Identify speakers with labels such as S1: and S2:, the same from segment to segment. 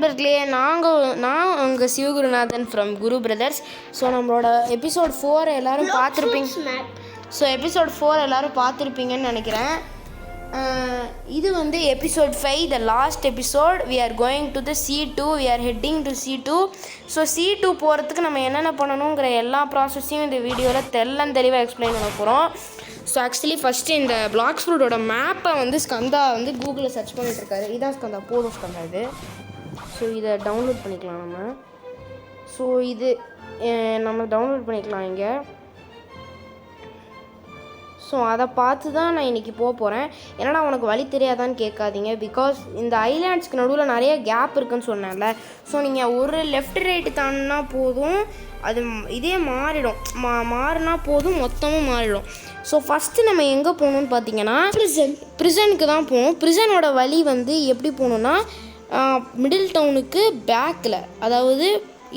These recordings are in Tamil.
S1: நண்பர்களே, நான் உங்கள் Sivagurunathan from Guru brothers. So நம்மளோட எபிசோட் 4 எல்லோரும் பார்த்துருப்பீங்க. எபிசோட் 4 எல்லோரும் பார்த்துருப்பீங்கன்னு நினைக்கிறேன். இது வந்து episode 5, the last episode. We are going to the C2. We are heading to C2. So C2 போகிறதுக்கு நம்ம என்னென்ன பண்ணணுங்கிற எல்லா ப்ராசஸையும் இந்த வீடியோவில் தெளிவாக எக்ஸ்பிளைன் பண்ண போகிறோம். ஸோ ஆக்சுவலி ஃபஸ்ட்டு இந்த பிளாக்ஸ் ஃப்ரூட்டோட மேப்பை வந்து ஸ்கந்தா வந்து கூகுளில் சர்ச் பண்ணிட்டுருக்காரு. இதான் ஸ்கந்தா, போதும் ஸ்கந்தா இது. ஸோ இதை டவுன்லோட் பண்ணிக்கலாம் நம்ம. ஸோ இது நம்ம டவுன்லோட் பண்ணிக்கலாம் இங்கே. ஸோ அதை பார்த்து தான் நான் இன்றைக்கி போகிறேன். ஏன்னா உனக்கு வழி தெரியாதான்னு கேட்காதீங்க. பிகாஸ் இந்த ஐலாண்ட்ஸ்க்கு நடுவில் நிறைய கேப் இருக்குதுன்னு சொன்னேன்ல. ஸோ நீங்கள் ஒரு லெஃப்ட் ரைட்டு தாண்டினா போதும், அது இதே மாறிடும். மாறினா போதும், மொத்தமும் மாறிடும். ஸோ ஃபஸ்ட்டு நம்ம எங்கே போகணுன்னு பார்த்தீங்கன்னா ப்ரிசனுக்கு தான் போகணும். ப்ரிசனோட வழி வந்து எப்படி போகணுன்னா மிடில் டவுனுக்கு பேக்கில், அதாவது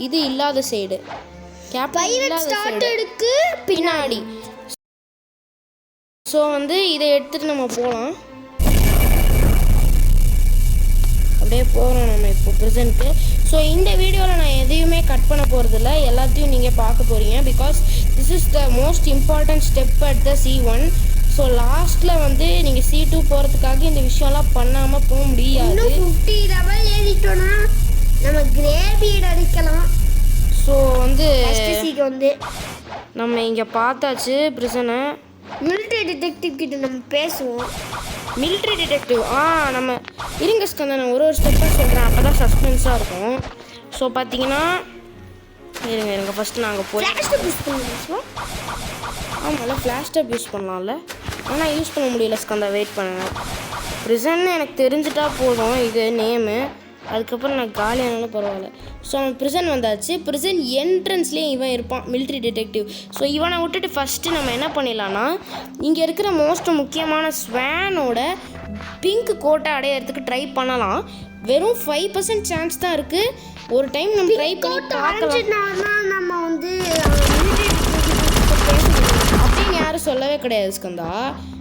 S1: இது இல்லாத சைடு,
S2: கேப்டனுக்கு
S1: பின்னாடி. ஸோ வந்து இதை எடுத்துகிட்டு நம்ம போகலாம். அப்படியே போகிறோம் நம்ம இப்போ ப்ரெசென்ட்டு. ஸோ இந்த வீடியோவில் நான் எதையுமே கட் பண்ண போகிறதில்ல, எல்லாத்தையும் நீங்கள் பார்க்க போகிறீங்க. Because this is the most important step at the C1. So லாஸ்ட்டில் வந்து நீங்கள் C2 போகிறதுக்காக இந்த விஷயம்லாம் பண்ணாமல் போக முடியாது.
S2: 50 லெவல் ஏறிட்டோன்னா நம்ம கிரேவிட் அடிக்கலாம்.
S1: ஸோ வந்து
S2: நம்ம
S1: இங்கே பார்த்தாச்சு ப்ரிசனை.
S2: மிலிட்ரி டிடெக்டிவ் கிட்ட நம்ம பேசுவோம்.
S1: மிலிட்ரி டிடெக்டிவ் நம்ம இருங்க ஸ்கந்தா, நான் ஒரு ஸ்டெப்பாக சொல்கிறேன், அப்போ தான் சஸ்பென்ஸாக இருக்கும். ஸோ பார்த்தீங்கன்னா இருங்க ஃபஸ்ட்டு நாங்கள் போய் ஆமாம்ல ஃப்ளாஷ் டாப் யூஸ் பண்ணலாம்ல. ஆனால் யூஸ் பண்ண முடியல ஸ்கந்தா, வெயிட் பண்ணுங்கள். ப்ரிசன்னு எனக்கு தெரிஞ்சிட்டா போதும் இது நேமு, அதுக்கப்புறம் நான் காலியானாலும் பரவாயில்ல. ஸோ அவன் ப்ரிசன் வந்தாச்சு. ப்ரிசன் என்ட்ரன்ஸ்லேயே இவன் இருப்பான், மிலிட்ரி டிடெக்டிவ். ஸோ இவனை விட்டுட்டு ஃபஸ்ட்டு நம்ம என்ன பண்ணிடலான்னா, இங்கே இருக்கிற மோஸ்ட் முக்கியமான ஸ்வானோட பிங்க் கோட்டை அடையிறதுக்கு ட்ரை பண்ணலாம். வெறும் 5% சான்ஸ் தான் இருக்குது. ஒரு டைம் நம்ம ட்ரை பண்ணி பார்க்கலாம்.
S2: நம்ம வந்து
S1: அப்படின்னு யாரும் சொல்லவே கிடையாது ஸ்கந்தா.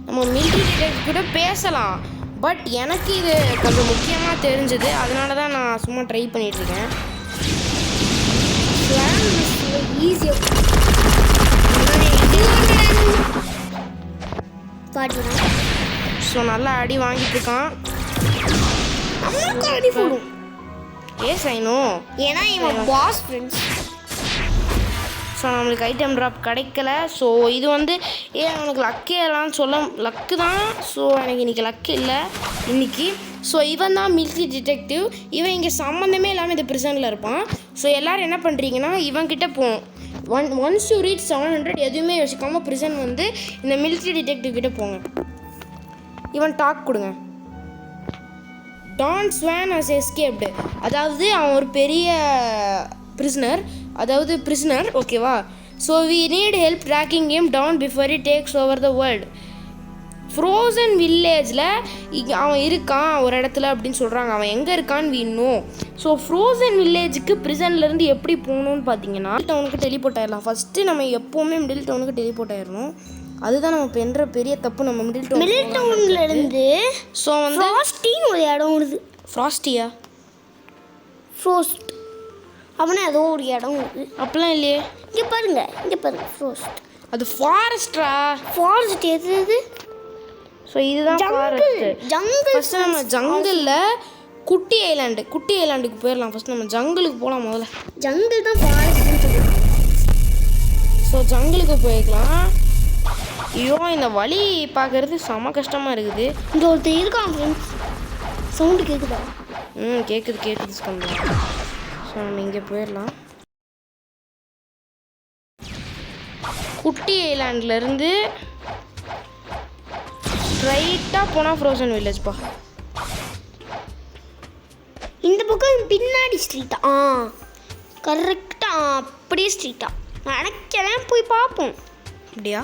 S1: நம்ம மிலிட்ரி டிடெக்டிவ் கூட பேசலாம். பட் எனக்கு இது கொஞ்சம் முக்கியமாக தெரிஞ்சுது, அதனால தான் நான் சும்மா ட்ரை பண்ணிகிட்ருக்கேன். ஸோ நல்லா அடி வாங்கிட்டு இருக்கான்.
S2: அடி போடும்.
S1: சைனும்
S2: ஏன்னா இவன் பாஸ் ஃப்ரெண்ட்ஸ்.
S1: ஸோ நம்மளுக்கு ஐட்டம் ட்ராப் கிடைக்கல. ஸோ இது வந்து அவனுக்கு லக்கே எல்லாம் சொல்ல லக்கு தான். ஸோ எனக்கு இன்றைக்கி லக்கு இல்லை இன்றைக்கி. ஸோ இவன் தான் மிலிட்ரி டிடெக்டிவ். இவன் இங்கே சம்மந்தமே இல்லாமல் இந்த ப்ரிசனில் இருப்பான். ஸோ எல்லோரும் என்ன பண்ணுறீங்கன்னா இவன்கிட்ட போகணும். ஒன்ஸ் யூ ரீச் 700 எதுவுமே யோசிக்காமல் ப்ரிசன் வந்து இந்த மிலிட்ரி டிடெக்டிவ் கிட்டே போங்க. இவன் டாக் கொடுங்க. டான் ஸ்வான் ஹஸ் எஸ்கேப்டு, அதாவது அவன் ஒரு பெரிய பிரிசனர், ஓகேவா? So we need help tracking him down before he takes over the world. Frozen வில்லேஜில் அவன் இருக்கான் ஒரு இடத்துல அப்படின்னு சொல்கிறாங்க. அவன் எங்கே இருக்கான்னு வீணும். ஸோ ஃப்ரோசன் வில்லேஜுக்கு ப்ரிசன்லேருந்து எப்படி போகணுன்னு பார்த்தீங்கன்னா டவுனுக்கு டெலிபோர்ட் ஆயிடலாம். ஃபஸ்ட்டு நம்ம எப்போவுமே மிடில் டவுனுக்கு டெலிபோர்ட் ஆயிடணும். அதுதான் நம்ம பண்ணுற பெரிய தப்பு. நம்ம மிடில்
S2: டவுன்லேருந்து
S1: ஸோ வந்து
S2: ஃப்ராஸ்டின்னு ஒரு இடம் வருது.
S1: ஃப்ராஸ்டியா?
S2: ஃப்ரோஸ்ட் அவனே ஏதோ ஒரு இடம் வருது.
S1: அப்படிலாம் இல்லையே.
S2: இங்கே பாருங்க ஃப்ரோஸ்ட்.
S1: அது ஃபாரஸ்ட்
S2: எது?
S1: ஸோ இதுதான்
S2: ஜங்கிள்.
S1: ஃபஸ்ட்டு நம்ம ஜங்கிளில் குட்டி ஐலாண்டுக்கு போயிடலாம். ஃபஸ்ட்டு நம்ம ஜங்கிளுக்கு போகலாம். முதல்ல
S2: ஜங்கிள் தான் ஃபாரஸ்ட்னு சொல்லுவாங்க.
S1: ஸோ ஜங்கிளுக்கு போய்க்கலாம். ஐயோ இந்த வழி பார்க்குறது செம கஷ்டமாக இருக்குது.
S2: இங்கே ஒருத்தர் இருக்கான் ஃப்ரெண்ட்ஸ். சவுண்டு கேட்குதா?
S1: கேட்குது ஸ்கந்தா. ஸோ நம்ம இங்கே போயிடலாம். குட்டி ஐலாண்ட்லேருந்து ஸ்ட்ரைட்டாக போனால் ஃப்ரோசன் வில்லேஜ்ப்பா.
S2: இந்த பக்கம் பின்னாடி ஸ்ட்ரீட்டா? கரெக்டாக அப்படியே ஸ்ட்ரீட்டா நினைக்கிறேன். போய் பார்ப்போம்.
S1: அப்படியா?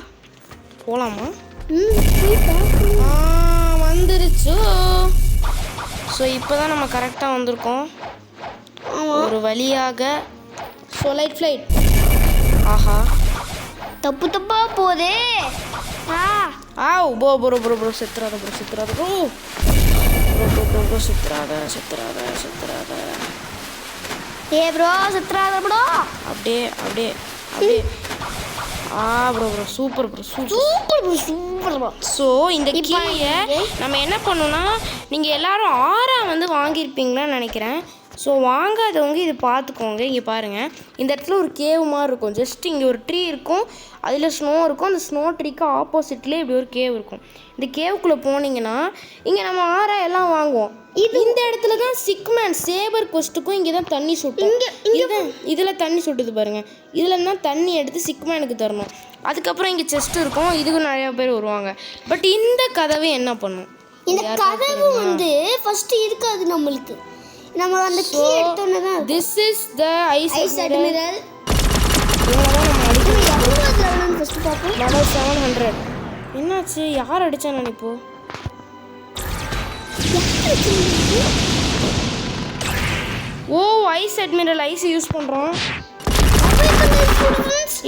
S1: போகலாமா?
S2: போய் பார்ப்போம்.
S1: வந்துருச்சு. ஸோ இப்போ தான் நம்ம கரெக்டாக வந்திருக்கோம் ஒரு வழியாக. So flight. ஆஹா
S2: தப்பாக போதே.
S1: ப்ரோ செத்துறாத ப்ரோ. செத்துறாத.
S2: ஏ ப்ரோ சுத்துறாத ப்ரோ.
S1: அப்படியே அப்படியே அப்படியே. Bro super bro
S2: super bro.
S1: So இந்த கீயை நம்ம என்ன பண்ணோம்னா, நீங்கள் எல்லாரும் வந்து வாங்கியிருப்பீங்களான்னு நினைக்கிறேன். ஸோ வாங்காதவங்க இது பார்த்துக்கோங்க. இங்கே பாருங்கள், இந்த இடத்துல ஒரு கேவ் மாதிரி இருக்கும். ஜஸ்ட் இங்கே ஒரு ட்ரீ இருக்கும், அதில் ஸ்னோ இருக்கும். அந்த ஸ்னோ ட்ரீக்கு ஆப்போசிட்லேயே இப்படி ஒரு கேவ் இருக்கும். இந்த கேவுக்குள்ளே போனீங்கன்னா இங்கே நம்ம எல்லாம் வாங்குவோம். இந்த இடத்துல தான் சிக்மேன் சேபர் கொஸ்ட்டுக்கும் இங்கே தான் தண்ணி சுட்டும். இதில் தண்ணி சுட்டுது பாருங்கள். இதில் தான் தண்ணி எடுத்து சிக்மேனுக்கு தரணும். அதுக்கப்புறம் இங்கே செஸ்ட் இருக்கும், இதுக்கும் நிறையா பேர் வருவாங்க. பட் இந்த கதவை என்ன பண்ணும்?
S2: இந்த கதவு வந்து ஃபர்ஸ்ட் இருக்காது நம்மளுக்கு. நம்ம அந்த கீ எடுத்தோம்னா தான்
S1: this is the ice
S2: admiral. First பாப்போம்.
S1: லெவல் 700. என்னாச்சு? யார் அடிச்சா நான் இப்போ? Oh ice admiral ice use பண்ணுறோம்.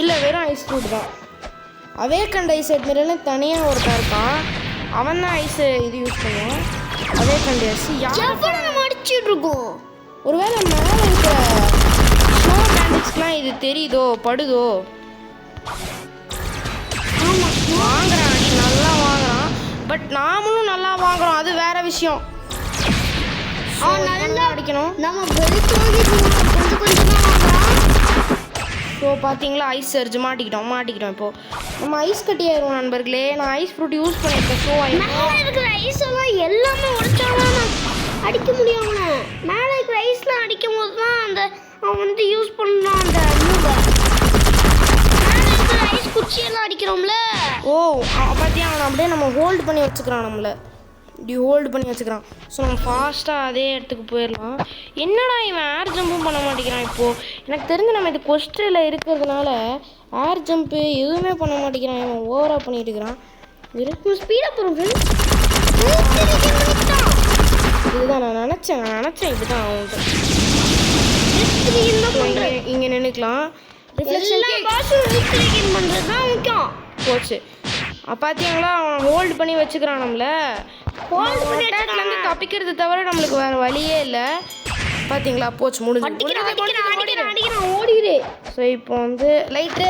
S1: இல்லை வெறும் ஐஸ் ஃபுட் தான். அவேக்கண்ட் ஐஸ் அட்மிரல்னு தனியாக ஒருத்தன் இருக்கான், அவன் தான் ஐஸ் இது யூஸ் பண்ணுவான். அவேக்கண்ட் ஐஸ் யாரும்
S2: நம்ம அடிச்சுட்டு இருக்கோம்.
S1: ஒருவேளை மேலே இருக்கிற ஸ்னோ பேண்டிக்ஸ்லாம் இது தெரியுதோ படுதோ? வாங்குறான், அடி நல்லா வாங்குறான். பட் நாமளும் நல்லா வாங்குறோம், அது வேற விஷயம்.
S2: நல்லா
S1: அடிக்கணும்.
S2: நம்ம கொஞ்சம் கொஞ்சம்
S1: ஸோ பார்த்தீங்களா, ஐஸ் சர்ஜ் மாட்டிக்கிட்டோம். இப்போது நம்ம ஐஸ் கட்டி ஆயிடுவோம் நண்பர்களே. நான் ஐஸ் ஃப்ரூட் யூஸ் பண்ணியிருக்கேன். ஸோ
S2: மேலே இருக்கிற ஐஸ் எல்லாம் எல்லாமே உடைச்சாலும் அடிக்க முடியும். மேலே இருக்கிற ஐஸ்லாம் அடிக்கும் போது தான் அந்த அவன் வந்து யூஸ் பண்ணலாம். அந்த மேலே இருக்கிற ஐஸ் குச்சியெல்லாம் அடிக்கிறோம்ல.
S1: ஓ பார்த்தியா, அவனை அப்படியே நம்ம ஹோல்டு பண்ணி வச்சுக்கிறான். நம்மளை இப்படி ஹோல்டு பண்ணி வச்சுக்கிறான். ஸோ நம்ம ஃபாஸ்ட்டாக அதே இடத்துக்கு போயிடலாம். என்னடா இவன் ஏர் ஜம்பும் பண்ண மாட்டேங்கிறான். இப்போது எனக்கு தெரிஞ்சு நம்ம இது கொஸ்டில் இருக்கிறதுனால ஏர் ஜம்ப்பு எதுவுமே பண்ண மாட்டேங்கிறான். இவன் ஓவராக பண்ணிட்டு இருக்கிறான்.
S2: ஸ்பீடாக போகிறோம்.
S1: இதுதான் நான் நினச்சேன் இப்படி தான் அவன்கிட்ட. இங்கே நின்றுக்கலாம். போச்சு. பார்த்தீங்களா, அவன் ஹோல்டு பண்ணி வச்சுக்கிறான். நம்மளை அட்டாக்லேருந்து தப்பிக்கிறது தவிர நம்மளுக்கு வேறு வழியே இல்லை. பார்த்தீங்களா, போச்சு, முடிஞ்சு.
S2: ஓடிடு.
S1: ஸோ இப்போ வந்து லைட்டு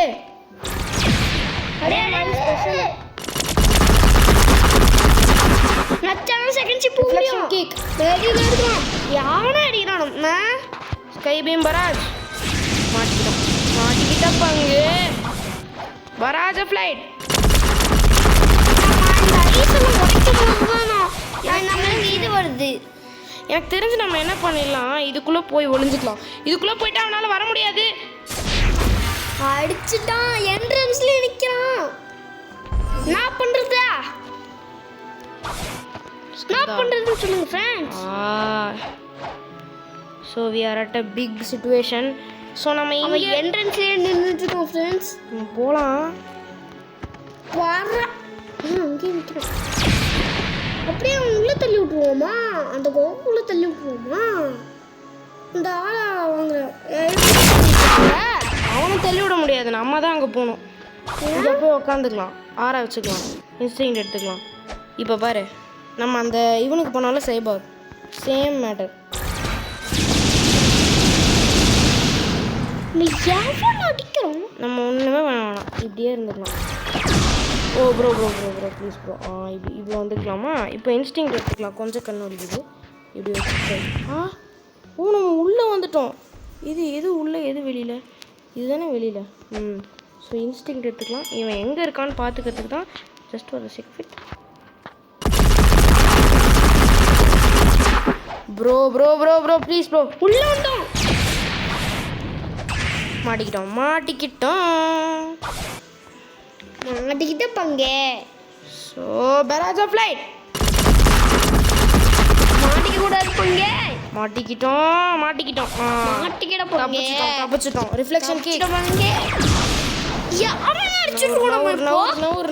S2: யானை அடிக்கிறான்.
S1: ஸ்கை பீம் பராஜ் மாட்டிக்கிட்ட பங்கு பராஜ் ஃப்ளைட்.
S2: இது வருது.
S1: எனக்கு தெரிஞ்சு நம்ம என்ன பண்ணிடலாம், இதுக்குள்ளே போய் ஒளிஞ்சுக்கலாம். இதுக்குள்ளே போயிட்டா அவனால் வர முடியாது.
S2: அடிச்சுட்டான், என்ட்ரன்ஸ்ல நிற்கிறான். நான் பண்ணுறதா சொல்லுங்க friends.
S1: So we are at a big situation. So நம்ம இங்கே
S2: என்ட்ரன்ஸ்லேயே நின்றுட்டு இருக்கோம் ஃப்ரெண்ட்ஸ்.
S1: போகலாம்.
S2: அங்கேயே நிற்கிறோம். அப்படியே அவன் உள்ளே தள்ளி விட்ருவோமா? அந்த கோக்குள்ளே தள்ளி விட்ருவோமா? இந்த ஆளை வாங்குற
S1: அவனை தள்ளி விட முடியாது. நம்ம தான் அங்கே போகணும். இங்கே போய் உக்காந்துக்கலாம், ஆற வச்சுக்கலாம், இன்ஸ்டிங்க்ட் எடுத்துக்கலாம். இப்போ பாரு, நம்ம அந்த இவனுக்கு போனாலும் சைபர் சேம் மேட்டர்.
S2: அடிக்கிறோம்.
S1: நம்ம ஒன்றுமே வேணாம், இப்படியே இருந்துக்கலாம். ஓ ப்ரோ ப்ளீஸ் ப்ரோ. இப்போ வந்துக்கலாமா? இப்போ இன்ஸ்டிங்க்ட் எடுத்துக்கலாம். கொஞ்சம் கண்ணு வலிக்குது. இப்படி வச்சுட்டு நம்ம உள்ளே வந்துட்டோம். எது உள்ளே எது வெளியில்? இதுதானே வெளியில். ஸோ இன்ஸ்டிங்க்ட் எடுத்துக்கலாம். இவன் எங்கே இருக்கான்னு பார்த்துக்கிறதுக்கு தான் ஜஸ்ட் ஒரு செக்ஃபிட். Bro please bro. உள்ளே வந்தோம். மாட்டிக்கிட்ட பங்கே. ஸோ பராஜா ஃப்ளைட்
S2: மாட்டிக்க கூடாது பங்கே.
S1: மாட்டிக்கிட்டோம். தப்பிச்சிட்டோம். ரிஃப்ளெக்ஷன் கீ
S2: பங்கே. அவன் அடிச்சிட்டு போனோம்.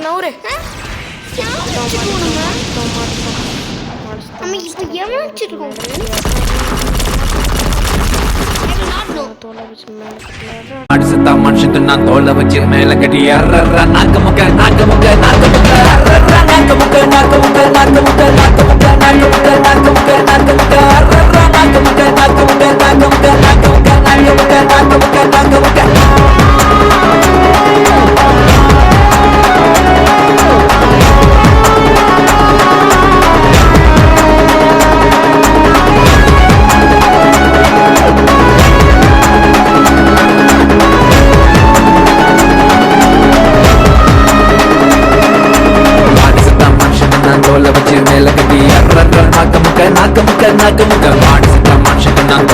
S1: நவுரு
S2: நம்ம இப்போ ஏமாச்சிருக்கோம்.
S3: அடிச்சதா மனுஷன் நான் தோலை வச்சு மேல கட்டி நாக்க முக்க நாக்க முக்க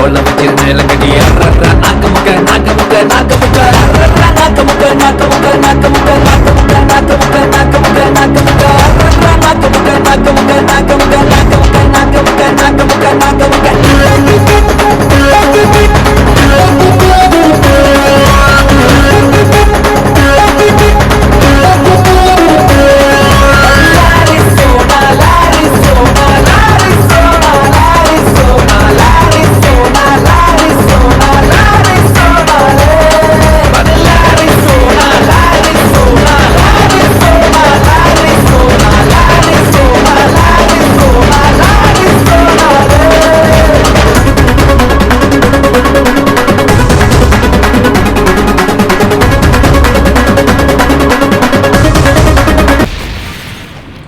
S3: தோல்ல வச்சு மேல கட்டி அர்ரர்ரா நாக்க முக்க நாக்க முக்க நாக்க முக்க அர்ரர்ரா நாக்க முக்க நாக்க முக்க நாக்க முக்க நாக்க முக்க நாக்க முக்க நாக்க முக்க நாக்க முக்க அர்ரர்ரா நாக்க முக்க நாக்க முக்க நாக்க முக்க நாக்க முக்க நாக்க முக்க நாக்க முக்க நாக்க முக்க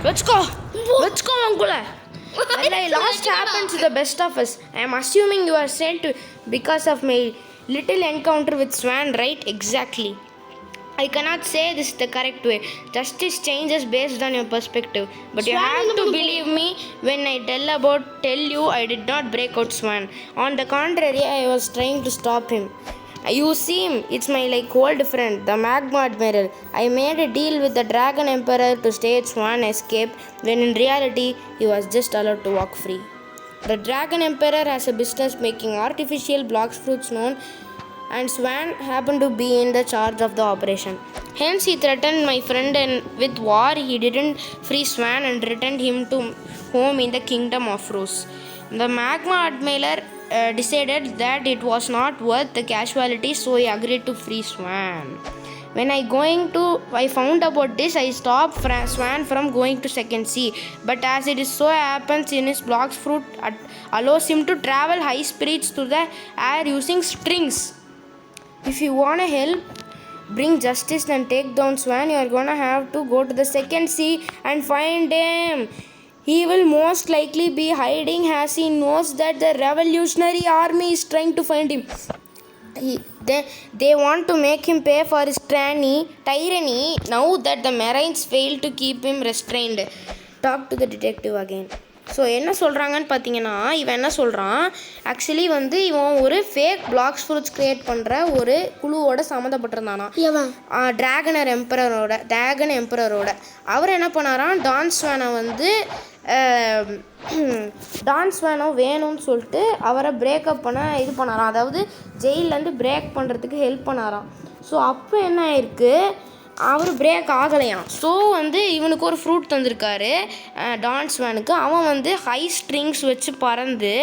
S1: Let's go. Let's go, Angula. When I lost happened to the best of us. I am assuming you are sent to because of my little encounter with Swan, right? Exactly. I cannot say this is the correct way. Justice changes based on your perspective. But you have to believe me when I tell you I did not break out Swan. On the contrary, I was trying to stop him. You see him, it's my old friend, the Magma Admiral. I made a deal with the Dragon Emperor to stage Swan escape, when in reality, he was just allowed to walk free. The Dragon Emperor has a business making artificial blox fruits known, and Swan happened to be in the charge of the operation. Hence, he threatened my friend and with war. He didn't free Swan and returned him to home in the Kingdom of Rose. The Magma Admiral decided that it was not worth the casualty, so he agreed to free Swan. When I found about this, I stopped Swan from going to Second Sea. But as it is so happens in his blox fruit allows him to travel high speeds through the air using strings. If you wanna help bring justice and take down Swan, you are gonna have to go to the Second Sea and find him. He will most likely be hiding as he knows that the revolutionary army is trying to find him. They want to make him pay for his tyranny now that the Marines failed to keep him restrained. Talk to the detective again. So என்ன சொல்கிறாங்கன்னு பார்த்தீங்கன்னா, இவன் என்ன சொல்கிறான், ஆக்சுவலி இவன் ஒரு ஃபேக் பிளாக்ஸ் ஃப்ரூட்ஸ் க்ரியேட் பண்ணுற ஒரு குழுவோட சம்மந்தப்பட்டிருந்தானா, டிராகன் எம்பரரோட. அவர் என்ன பண்ணாரான், டான் ஸ்வானை வேணும்னு சொல்லிட்டு அவரை பிரேக்கப் பண்ண இது பண்ணாராம், அதாவது ஜெயிலேருந்து பிரேக் பண்ணுறதுக்கு ஹெல்ப் பண்ணாராம். ஸோ அப்போ என்ன ஆயிருக்கு, அவர் பிரேக் ஆகலையாம். ஸோ இவனுக்கு ஒரு ஃப்ரூட் தந்திருக்காரு டான் ஸ்வானுக்கு. அவன் ஹை ஸ்ட்ரிங்ஸ் வச்சு பறந்து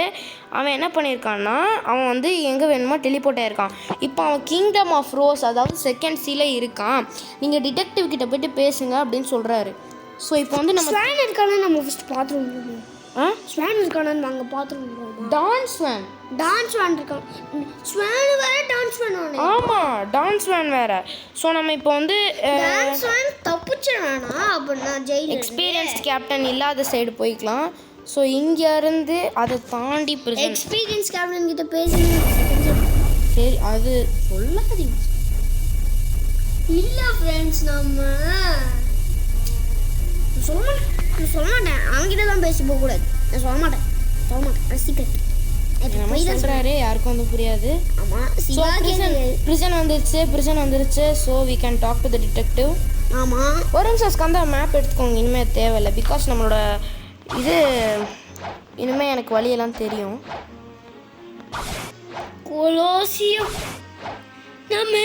S1: அவன் என்ன பண்ணியிருக்கான்னா, அவன் எங்கே வேணுமோ டெலிபோர்ட் ஆகிருக்கான். இப்போ அவன் கிங்டம் ஆஃப் ரோஸ், அதாவது செகண்ட் சீல இருக்கான். நீங்கள் டிடெக்டிவ் கிட்ட போய்ட்டு பேசுங்க அப்படின்னு சொல்கிறாரு. ஸோ இப்போ நம்ம
S2: ஸ்வான் இருக்கானு நம்ம ஃபஸ்ட் பார்த்துருவோம். ஸ்வான் இருக்கானு நாங்கள் பார்த்துருவோம்.
S1: டான் ஸ்வான்
S2: இருக்கான். ஸ்வான் வேற, டான் ஸ்வான் வேற.
S1: ஆமாம், டான் ஸ்வான் வேற. ஸோ நம்ம இப்போ
S2: டான் ஸ்வான் தப்பிச்சானா அப்படின்னா ஜெயில்
S1: எக்ஸ்பீரியன்ஸ்ட் கேப்டன் இல்லாத சைடு போய்க்கலாம். ஸோ இங்கேருந்து அதை தாண்டி
S2: எக்ஸ்பீரியன்ஸ் கேப்டன் கிட்ட பேசுங்க.
S1: சரி, அது சொல்லாதீங்க.
S2: இல்லை ஃப்ரெண்ட்ஸ், நம்ம சொல்ல மாட்டேன், அவன்கிட்ட தான் பேசி போகக்கூடாது. நான் சொல்ல மாட்டேன் சீக்ரெட்
S1: சொல்கிறாரு, யாருக்கும் புரியாது.
S2: ஆமாம்,
S1: ப்ரிசன் வந்துருச்சு. So we can talk to the detective.
S2: ஆமாம்,
S1: ஒரு நிமிஷம் ஸ்கந்தா மேப் எடுத்துக்கோங்க. இனிமேல் தேவையில்லை, பிகாஸ் நம்மளோட இனிமேல் எனக்கு வழியெல்லாம் தெரியும்.
S2: கொலோசியம் நான்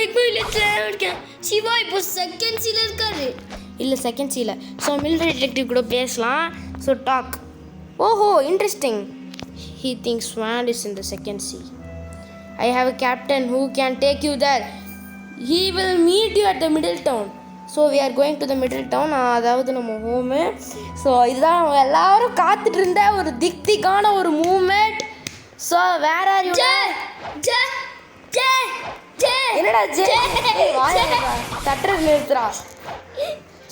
S2: இருக்கேன். சிவா இப்போ செகண்ட் சீல இருக்காரு.
S1: இல்லை, செகண்ட் சீல. ஸோ மிலிட்டரி டிடெக்டிவ் கூட பேசலாம். So talk. ஓஹோ, interesting. He thinks Swan is in the second sea. I have a captain who can take you there. He will meet you at the middle town. So we are going to the middle town, அதாவது நம்ம ஹோமு. ஸோ இதுதான் நம்ம எல்லாரும் காத்துட்டு இருந்த ஒரு திக்கான ஒரு moment. So where are you? என்னடா தட்டுறது நிறுத்துறா.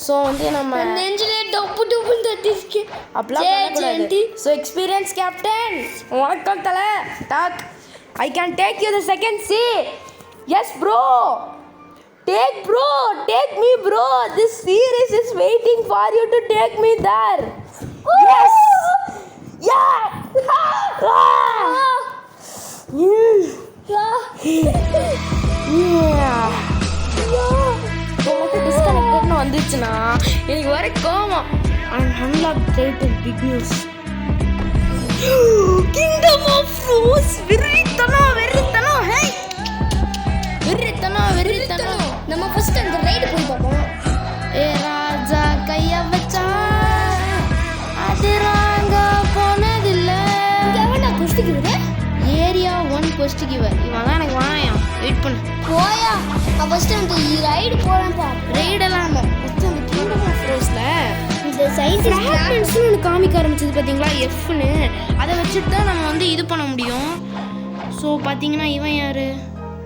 S1: ஸோ நம்ம
S2: நெஞ்சிலே டப்பு டப்புன்னு தட்டிருக்கு.
S1: அப்படிலாம் பண்ணக்கூடாது. ஸோ எக்ஸ்பீரியன்ஸ் கேப்டன், வணக்கம் தலை. டாக். I can take you the second sea. Yes bro, take me bro. This series is waiting for you to take me there. Yes, ya. டிஸ்கனெக்டட்னு வந்துச்சுன்னா எனக்கு வர கோவம். Unlock title big news. Kingdom of fruits வெறித்தனம். ஹே வெறித்தனம்.
S2: நம்ம ஃபர்ஸ்ட் அந்த ரைடு போய் பார்ப்போம்.
S1: ஏ ராஜா கைய வச்சா அது ராங்க போனதில்லை.
S2: எவனா குஸ்திக்குது?
S1: Area 1 கொஸ்ட் giver. இவன் தான் எனக்கு வாயா. வெயிட் பண்ணு.
S2: போயா ஃபர்ஸ்ட் அந்த ரைடு போறேன் பா.
S1: ரைடெல்லாம் இல்லை. ஃபஸ்ட்டு அந்த கிங்டம் ஆஃப் ஃப்ரூட்ஸில்
S2: இந்த சயின்டிஸ்ட்
S1: ஒன்று காமிக்க ஆரம்பிச்சது பார்த்தீங்களா, எஃப்னு. அதை வச்சுட்டு தான் நம்ம வந்து இது பண்ண முடியும். ஸோ பார்த்தீங்கன்னா இவன் யார்?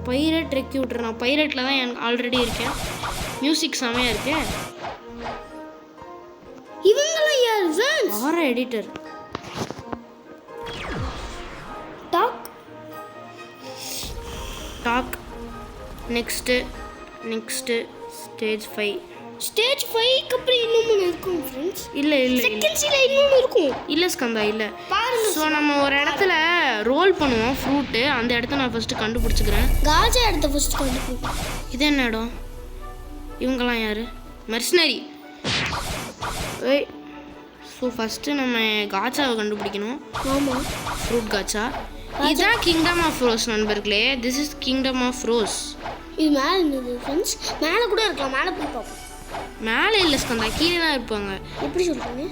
S1: Pirate recruiter. நான் பைரட்டில் தான் எனக்கு ஆல்ரெடி இருக்கேன். மியூசிக் செமையாக இருக்கேன்.
S2: இவங்கெல்லாம் யார் ஃப்ரெண்ட்ஸ்?
S1: ஆற எடிட்டர். டாக் நெக்ஸ்ட்டு ஸ்டேஜ் 5.
S2: ஸ்டேஜ் 5க்கு அப்புறம் இன்னொன்று இருக்கும் ஃப்ரெண்ட்ஸ்.
S1: இல்லை
S2: செகண்ட்ஸில் இன்னொன்று இருக்கும்.
S1: இல்லை ஸ்கந்தா இல்லை.
S2: பாருங்க.
S1: ஸோ நம்ம ஒரு இடத்துல ரோல் பண்ணுவோம் ஃப்ரூட்டு. அந்த இடத்த நான் ஃபஸ்ட்டு கண்டுபிடிச்சிக்கிறேன்.
S2: காஜா இடத்த ஃபர்ஸ்ட் கண்டுபிடிக்கும்.
S1: இது என்ன இடம்? இவங்கெல்லாம் யார்? மெர்சனரி. ஏய், ஸோ ஃபஸ்ட்டு நம்ம காச்சாவை கண்டுபிடிக்கணும்.
S2: ஆமாம்,
S1: ஃப்ரூட் காச்சா. இதுதான் கிங்டம் ஆஃப் ரோஸ் நண்பர்களே. This is kingdom of rose.
S2: இது மேலே இருந்தது ஃப்ரெண்ட்ஸ். மேலே கூட இருக்கலாம். மேலே போய் பார்ப்போம்.
S1: மேலே இல்லை ஸ்கந்தா, கீழே தான் இருப்பாங்க.
S2: எப்படி சொல்கிறீங்க?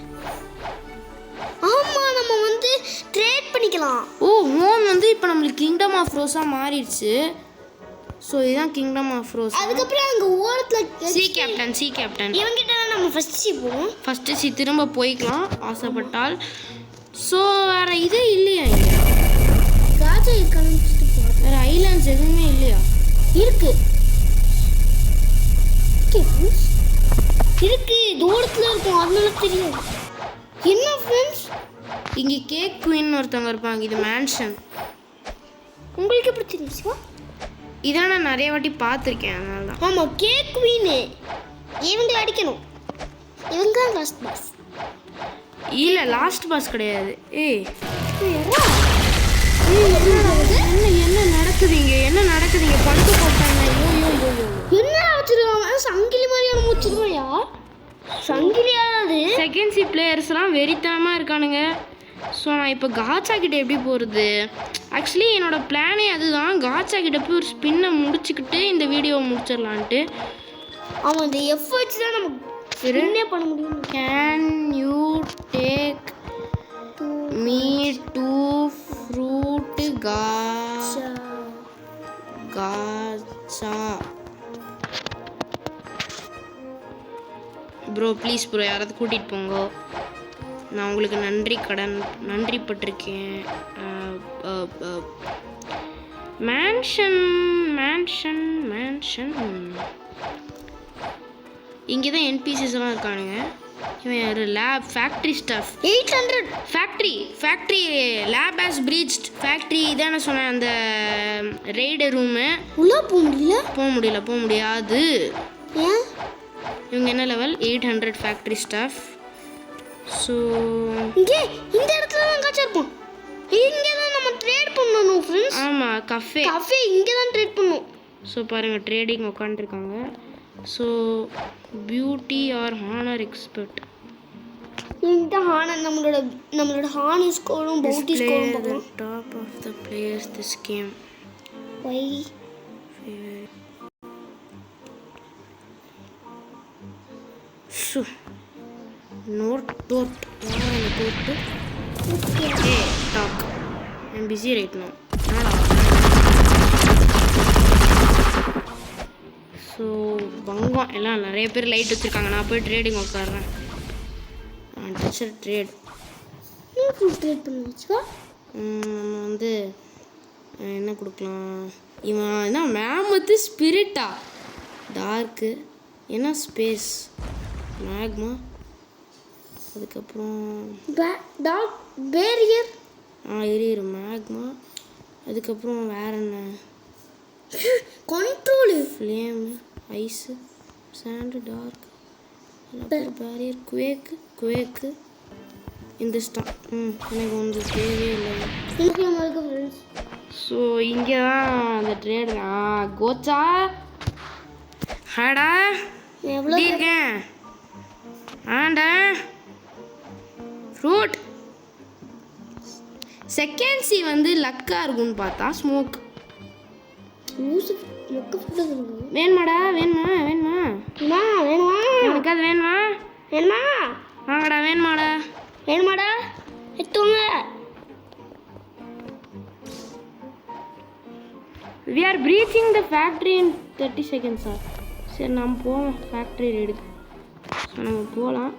S2: ஆமாம், நம்ம வந்து ட்ரேட் பண்ணிக்கலாம்.
S1: ஓ, ஹோம் வந்து இப்போ நம்மளுக்கு கிங்டம் ஆஃப் ரோஸாக மாறிடுச்சு. ஸோ இதுதான் கிங்டம் ஆஃப் ரோஸ்.
S2: அதுக்கப்புறம் அங்கே ஓரத்தில்
S1: சி கேப்டன்
S2: இவங்கிட்ட நம்ம ஃபர்ஸ்ட் போவோம்.
S1: ஃபஸ்ட்டு சி திரும்ப போய்க்கலாம் ஆசைப்பட்டால். ஸோ வேறு இதே இல்லையா இங்கே?
S2: காஜா இருக்கான்னு போகிறோம்.
S1: வேறு ஐலாண்ட்ஸ் எதுவுமே இல்லையா?
S2: இருக்கு தூரத்தில் இருக்கும், அதனால தெரியும். என்ன ஃப்ரெண்ட்ஸ்,
S1: இங்கே கேக் குயின் ஒருத்தவங்க இருப்பாங்க. இது மேன்ஷன்.
S2: உங்களுக்கு எப்படி தெரியும் சிவா?
S1: இதான் நான் நிறைய வாட்டி பார்த்துருக்கேன், அதனால தான்.
S2: ஆமாம், கேக் குவீனு. இவங்களை அடிக்கணும். இவங்க தான் லாஸ்ட் பாஸ்.
S1: இல்லை, லாஸ்ட் பாஸ் கிடையாது. என்ன நடக்குதுங்க? படுத்து போட்டாங்க.
S2: என்ன வச்சிருக்காங்க? சங்கிலி மாதிரியான வச்சிருக்காயா? சங்கிலியாவது
S1: செகண்ட் சி பிளேயர்ஸ்லாம் வெறித்தனமாக இருக்கானுங்க. ஸோ நான் இப்போ காச்சா கிட்ட எப்படி போகிறது? ஆக்சுவலி என்னோட பிளானே அதுதான். காச்சா கிட்ட போய் ஒரு ஸ்பின்னை முடிச்சுக்கிட்டு இந்த வீடியோவை முடிச்சிடலான்ட்டு.
S2: அவன் இந்த எஃப் வச்சு தான் நம்ம ஸ்பின்னே பண்ண முடியும்.
S1: Can you take me to fruit gacha? Bro please bro, யாராவது கூட்டிகிட்டு போங்க. நான் உங்களுக்கு நன்றி பட்டிருக்கேன். மேன்ஷன் இங்கே தான் என்பிசிஸ் எல்லாம் இருக்கானுங்க. இவன் யார்? Lab factory staff.
S2: 800
S1: factory lab has breached. Factory இதான சொன்னேன். அந்த ரெய்டு ரூமு
S2: உள்ளே போக
S1: முடியாது.
S2: ஏன்?
S1: இவங்க என்ன லெவல்? 800 factory staff. ஸோ
S2: இங்கே இந்த இடத்துல தான் காச்சா இருப்போம். இங்கே தான் நம்ம ட்ரேட் பண்ணணும் ஃப்ரெண்ட்ஸ்.
S1: ஆமாம், கஃபே
S2: இங்கே தான் ட்ரேட் பண்ணணும்.
S1: ஸோ பாருங்கள், ட்ரேடிங் உட்காந்துருக்காங்க. So beauty are honour expert.
S2: இந்த ஹானர் நம்மளோட ஹானர் ஸ்கோரும் பவுட்டி ஸ்கோரும் பார்க்கலாம்.
S1: Top of the players this game.
S2: Why
S1: not a talk. I'm busy right now. So பங்கம் எல்லாம் நிறைய பேர் லைட் வச்சுருக்காங்க. நான் போய் ட்ரேடிங் உட்காடுறேன். ட்ரேட்
S2: பண்ணுச்சுக்கா.
S1: நம்ம வந்து என்ன கொடுக்கலாம்? இவன் என்ன மேமத்து ஸ்பிரிட்டா? டார்க்கு என்ன ஸ்பேஸ் மேக்மா. அதுக்கப்புறம்
S2: டார்க் பேரியர்.
S1: இரு மேக்மா. அதுக்கப்புறம் வேற என்ன?
S2: Control
S1: flame, ice, sand, dark, barrier, quake. இந்த ஸ்டாம் எனக்கு வந்து தேவையே இல்லை. ஸோ இங்கே தான் அந்த ட்ரேடு கோச்சா ஹாடா
S2: எவ்வளோ
S1: எப்படி இருக்கேன் ஆண்டா ஃப்ரூட் செகண்ட் சி வந்து லக்காக இருக்கும்னு பார்த்தா ஸ்மோக்
S2: லூசு மொக்க ஃபுட்டு சொல்லுங்க.
S1: வேணுமாடா வேணுமா வேணுமா
S2: அம்மா வேணுமா
S1: எனக்கு அது வேணுமா
S2: வேணுமா
S1: வாங்கடா வேணுமாடா
S2: வேணுமாடா எடுத்துங்க.
S1: we are breaching the factory in 30 seconds sir சரி நாம் போவோம் ஃபேக்ட்ரி ரைடுக்கு ஸோ நம்ம போகலாம்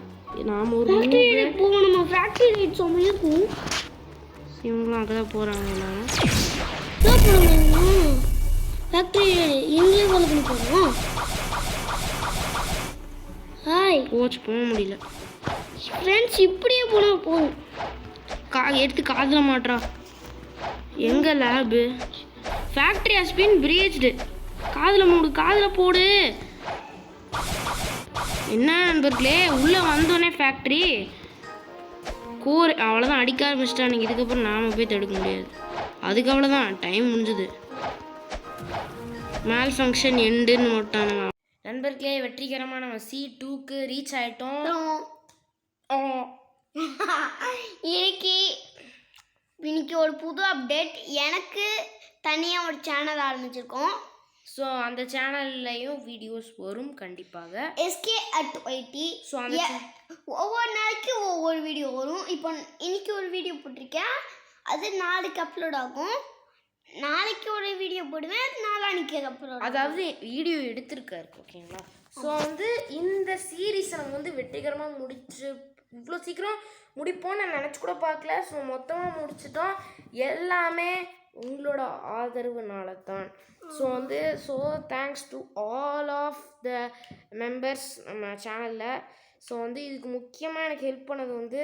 S1: நாம் ஒரு
S2: ஃபேக்ட்ரி ரைட் போவோம். நம்ம ஃபேக்ட்ரி ரைட் செம்மையாக இருக்கும்.
S1: இவங்களும் அங்கே தான் போகிறாங்க எல்லாரும்
S2: என்ன பண்ணுங்க ஃபேக்ட்ரி ரைடு எங்கேயும் கொலை பண்ணி போகிறோம். ஹாய்
S1: போச்சு போக முடியல
S2: ஃப்ரெண்ட்ஸ், இப்படியே போனால் போதும்.
S1: எடுத்து காதில் மாட்டுறா எங்கே லேபு ஃபேக்ட்ரி ஹஸ் பீன் பிரீச்டு காதில் மூடு காதில் போடு. என்ன நண்பர்களே உள்ளே வந்தோடனே ஃபேக்ட்ரி கூர் அவ்வளோதான் அடிக்க ஆரம்பிச்சிட்டானுங்க. இதுக்கப்புறம் நாம் போய் தடுக்க முடியாது. அதுக்கு அவ்வளோதான் டைம் முடிஞ்சுது. மேல் ஃபங்க்ஷன் எண்டுன்னு போட்டானுங்க. நண்பர்களே வெற்றிகரமாக நம்ம C2க்கு ரீச் ஆகிட்டோம்.
S2: இன்னைக்கு ஒரு புது அப்டேட். எனக்கு தனியாக ஒரு சேனல் ஆரம்பிச்சிருக்கோம்.
S1: ஸோ அந்த சேனல்லையும் வீடியோஸ் வரும் கண்டிப்பாக.
S2: SK@YT.
S1: ஸோ அந்த
S2: ஒவ்வொரு நாளைக்கு ஒவ்வொரு வீடியோ வரும். இப்போ இன்னைக்கு ஒரு வீடியோ போட்டிருக்கேன், அது நாளைக்கு அப்லோட் ஆகும். நாளைக்கு ஒரு வீடியோ போடுவேன், நாளானிக்கு அப்லோட்.
S1: அதாவது வீடியோ எடுத்திருக்காரு ஓகேங்களா. ஸோ வந்து இந்த சீரீஸை நம்ம வந்து வெற்றிகரமாக முடிச்சு இவ்வளோ சீக்கிரம் முடிப்போம்னு நான் நினச்சி கூட பார்க்கல. ஸோ மொத்தமாக முடிச்சிட்டோம். எல்லாமே உங்களோட ஆதரவுனால தான். ஸோ வந்து thanks to all of the members நம்ம சேனலில். ஸோ வந்து இதுக்கு முக்கியமாக எனக்கு ஹெல்ப் பண்ணது வந்து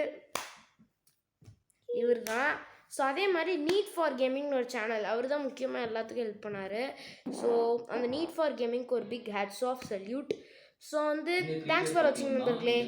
S1: இவர் தான். ஸோ அதே மாதிரி நீட் ஃபார் கேமிங்னு ஒரு சேனல், அவர் தான் முக்கியமாக எல்லாத்துக்கும் ஹெல்ப் பண்ணார். ஸோ அந்த நீட் ஃபார் கேமிங்க்கு ஒரு big hats off salute. So வந்து தேங்க்ஸ் ஃபார் வாட்சிங் நண்பர்களே.